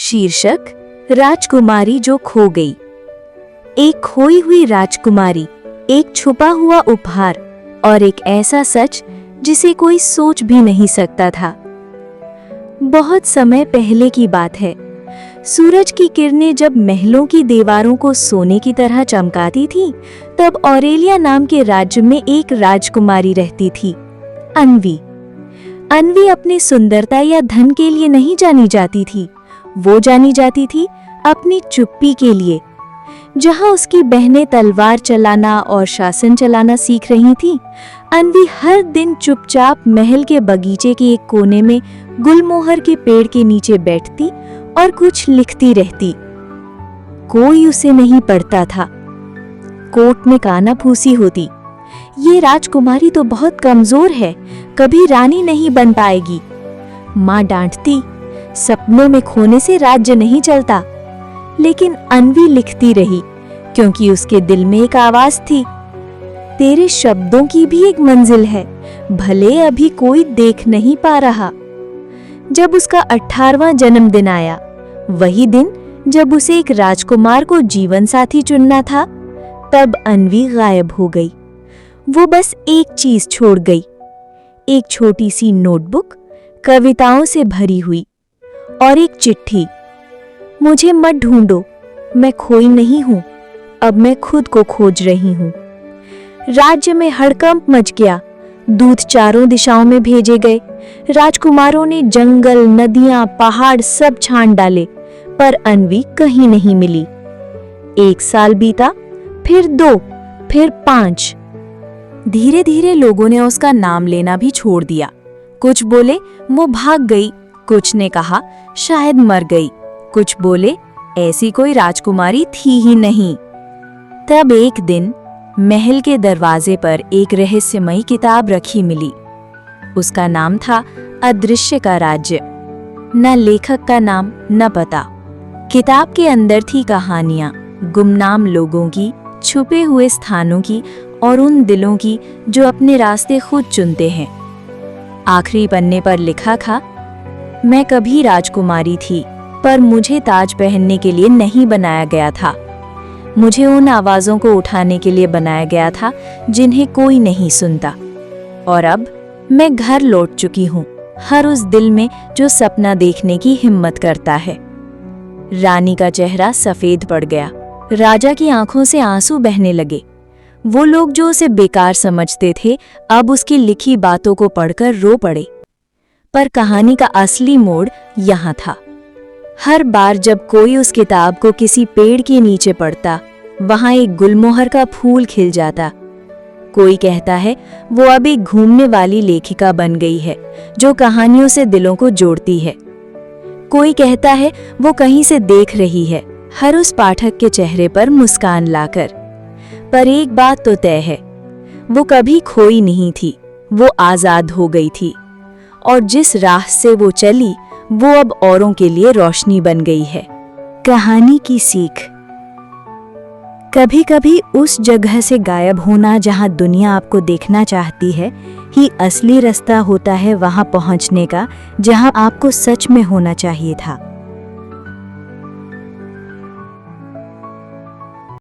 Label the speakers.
Speaker 1: शीर्षक राजकुमारी जो खो गई। एक खोई हुई राजकुमारी, एक छुपा हुआ उपहार और एक ऐसा सच जिसे कोई सोच भी नहीं सकता था। बहुत समय पहले की बात है। सूरज की किरणें जब महलों की दीवारों को सोने की तरह चमकाती थीं, तब ऑरेलिया नाम के राज्य में एक राजकुमारी रहती थी, अन्वी। अन्वी अपनी सुंदरता या धन के लिए नहीं जानी जाती थी, वो जानी जाती थी अपनी चुप्पी के लिए। जहां उसकी बहनें तलवार चलाना और शासन चलाना सीख रही थीं, अन्वी हर दिन चुपचाप महल के बगीचे के एक कोने में गुलमोहर के पेड़ के नीचे बैठती और कुछ लिखती रहती। कोई उसे नहीं पढ़ता था। कोर्ट में कानाफूसी होती, ये राजकुमारी तो बहुत कमजोर है, कभी रानी नहीं बन पाएगी। माँ डांटती, सपनों में खोने से राज्य नहीं चलता। लेकिन अन्वी लिखती रही, क्योंकि उसके दिल में एक आवाज थी, तेरे शब्दों की भी एक मंजिल है, भले अभी कोई देख नहीं पा रहा। जब उसका 18वां जन्मदिन आया, वही दिन जब उसे एक राजकुमार को जीवन साथी चुनना था, तब अन्वी गायब हो गई। वो बस एक चीज छोड़ गई, एक छोटी सी नोटबुक कविताओं से भरी हुई और एक चिट्ठी, मुझे मत ढूंढो, मैं खोई नहीं हूं, अब मैं खुद को खोज रही हूं। राज्य में हड़कंप मच गया, दूत चारों दिशाओं में भेजे गए। राजकुमारों ने जंगल, नदियां, पहाड़ सब छान डाले, पर अन्वी कहीं नहीं मिली। 1 साल बीता, फिर 2, फिर 5। धीरे धीरे लोगों ने उसका नाम लेना भी छोड़ दिया। कुछ बोले वो भाग गई, कुछ ने कहा शायद मर गई, कुछ बोले ऐसी कोई राजकुमारी थी ही नहीं। तब एक दिन महल के दरवाजे पर एक रहस्यमयी किताब रखी मिली। उसका नाम था अदृश्य का राज्य। न लेखक का नाम, न पता। किताब के अंदर थी कहानियां, गुमनाम लोगों की, छुपे हुए स्थानों की और उन दिलों की जो अपने रास्ते खुद चुनते हैं। आखिरी पन्ने पर लिखा था, मैं कभी राजकुमारी थी, पर मुझे ताज पहनने के लिए नहीं बनाया गया था। मुझे उन आवाज़ों को उठाने के लिए बनाया गया था जिन्हें कोई नहीं सुनता। और अब मैं घर लौट चुकी हूँ, हर उस दिल में जो सपना देखने की हिम्मत करता है। रानी का चेहरा सफेद पड़ गया, राजा की आंखों से आंसू बहने लगे। वो लोग जो उसे बेकार समझते थे, अब उसकी लिखी बातों को पढ़कर रो पड़े। पर कहानी का असली मोड़ यहाँ था। हर बार जब कोई उस किताब को किसी पेड़ के नीचे पढ़ता, वहां एक गुलमोहर का फूल खिल जाता। कोई कहता है वो अब एक घूमने वाली लेखिका बन गई है, जो कहानियों से दिलों को जोड़ती है। कोई कहता है वो कहीं से देख रही है, हर उस पाठक के चेहरे पर मुस्कान लाकर। पर एक बात तो तय है, वो कभी खोई नहीं थी, वो आजाद हो गई थी। और जिस राह से वो चली, वो अब औरों के लिए रोशनी बन गई है। कहानी की सीख, कभी कभी उस जगह से गायब होना जहां दुनिया आपको देखना चाहती है ही असली रास्ता होता है वहां पहुंचने का, जहां आपको सच में होना चाहिए था।